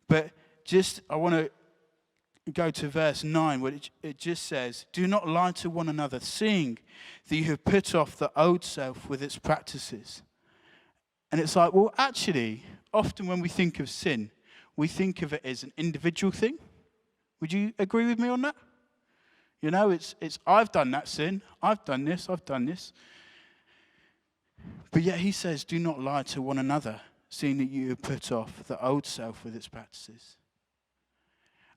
But I want to go to verse 9, where it just says, do not lie to one another, seeing that you have put off the old self with its practices. And it's like, well, actually, often when we think of sin, we think of it as an individual thing. Would you agree with me on that? You know, it's I've done that sin, I've done this. But yet he says, do not lie to one another, seeing that you have put off the old self with its practices.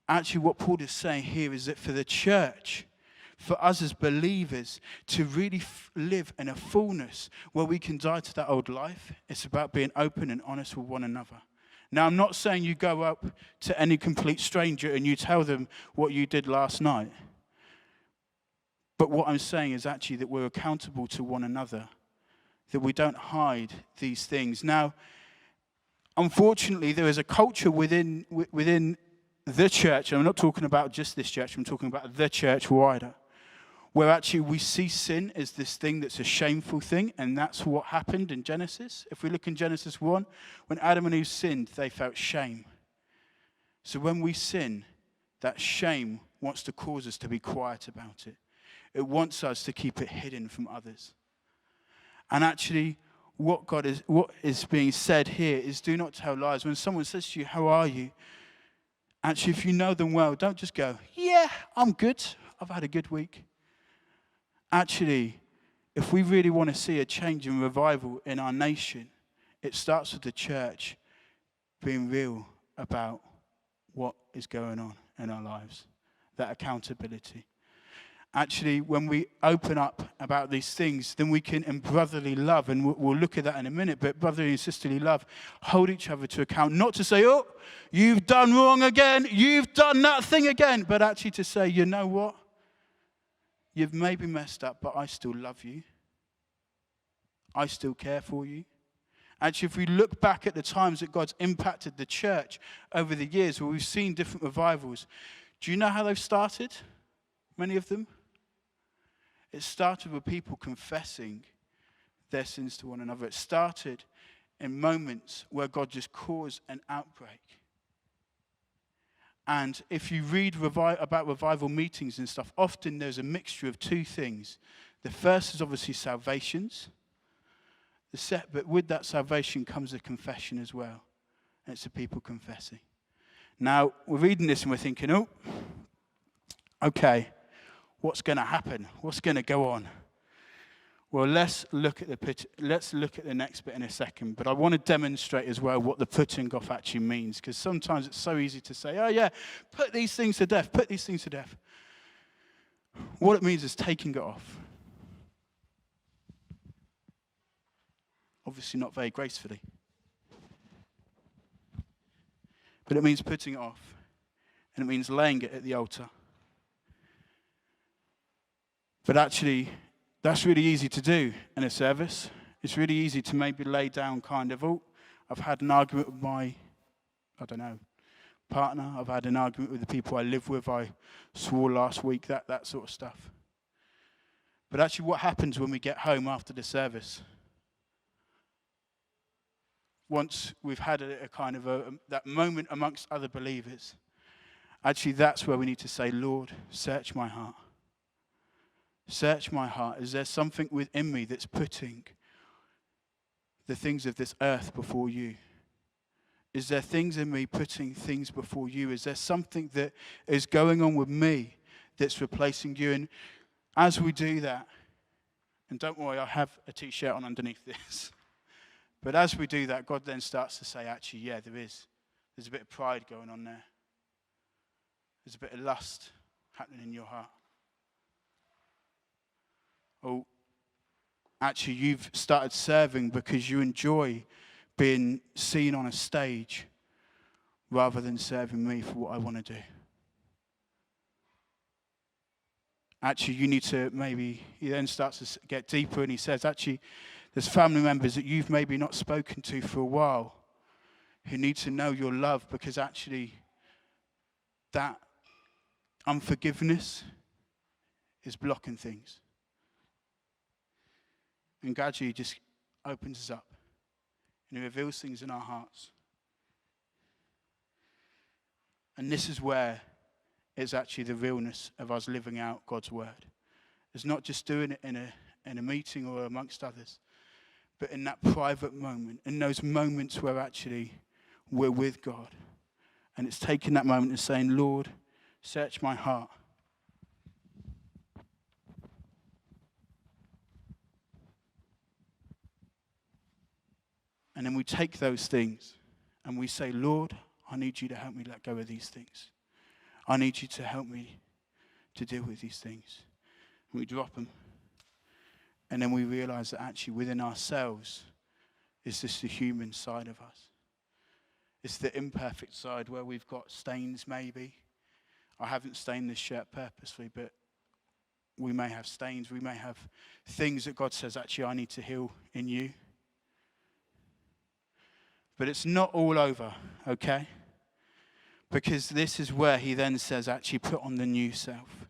Actually, what Paul is saying here is that for the church, for us as believers, to really live in a fullness where we can die to that old life, it's about being open and honest with one another. Now, I'm not saying you go up to any complete stranger and you tell them what you did last night. But what I'm saying is actually that we're accountable to one another, that we don't hide these things. Now, unfortunately, there is a culture within the church, and I'm not talking about just this church, I'm talking about the church wider, where actually we see sin as this thing that's a shameful thing, and that's what happened in Genesis. If we look in Genesis 1, when Adam and Eve sinned, they felt shame. So when we sin, that shame wants to cause us to be quiet about it. It wants us to keep it hidden from others. And actually, what is being said here is do not tell lies. When someone says to you, how are you? Actually, if you know them well, don't just go, yeah, I'm good. I've had a good week. Actually, if we really want to see a change and revival in our nation, it starts with the church being real about what is going on in our lives, that accountability. Actually, when we open up about these things, then we can, in brotherly love, and we'll look at that in a minute, but brotherly and sisterly love, hold each other to account. Not to say, oh, you've done wrong again, you've done that thing again, but actually to say, you know what? You've maybe messed up, but I still love you. I still care for you. Actually, if we look back at the times that God's impacted the church over the years, where we've seen different revivals, do you know how they've started? Many of them? It started with people confessing their sins to one another. It started in moments where God just caused an outbreak. And if you read about revival meetings and stuff, often there's a mixture of two things. The first is obviously salvations. But with that salvation comes a confession as well. And it's the people confessing. Now, we're reading this and we're thinking, oh, okay, what's going to happen? What's going to go on? Well, let's look at the next bit in a second. But I want to demonstrate as well what the putting off actually means. Because sometimes it's so easy to say, oh yeah, put these things to death, put these things to death. What it means is taking it off. Obviously not very gracefully. But it means putting it off. And it means laying it at the altar. But actually, that's really easy to do in a service. It's really easy to maybe lay down kind of, oh, I've had an argument with my, partner. I've had an argument with the people I live with. I swore last week, that sort of stuff. But actually, what happens when we get home after the service? Once we've had a kind of that moment amongst other believers, actually that's where we need to say, Lord, search my heart. Search my heart. Is there something within me that's putting the things of this earth before you? Is there things in me putting things before you? Is there something that is going on with me that's replacing you? And as we do that, and don't worry, I have a t-shirt on underneath this. But as we do that, God then starts to say, actually, yeah, there is. There's a bit of pride going on there. There's a bit of lust happening in your heart. Oh, actually, you've started serving because you enjoy being seen on a stage rather than serving me for what I want to do. Actually, you need to he then starts to get deeper and he says, actually, there's family members that you've maybe not spoken to for a while who need to know your love because actually that unforgiveness is blocking things. And gradually he just opens us up and he reveals things in our hearts. And this is where it's actually the realness of us living out God's word. It's not just doing it in a meeting or amongst others, but in that private moment, in those moments where actually we're with God. And it's taking that moment and saying, Lord, search my heart. And then we take those things and we say, Lord, I need you to help me let go of these things. I need you to help me to deal with these things. And we drop them. And then we realize that actually within ourselves is just the human side of us. It's the imperfect side where we've got stains maybe. I haven't stained this shirt purposely, but we may have stains. We may have things that God says, actually, I need to heal in you. But it's not all over, okay? Because this is where he then says, actually, put on the new self.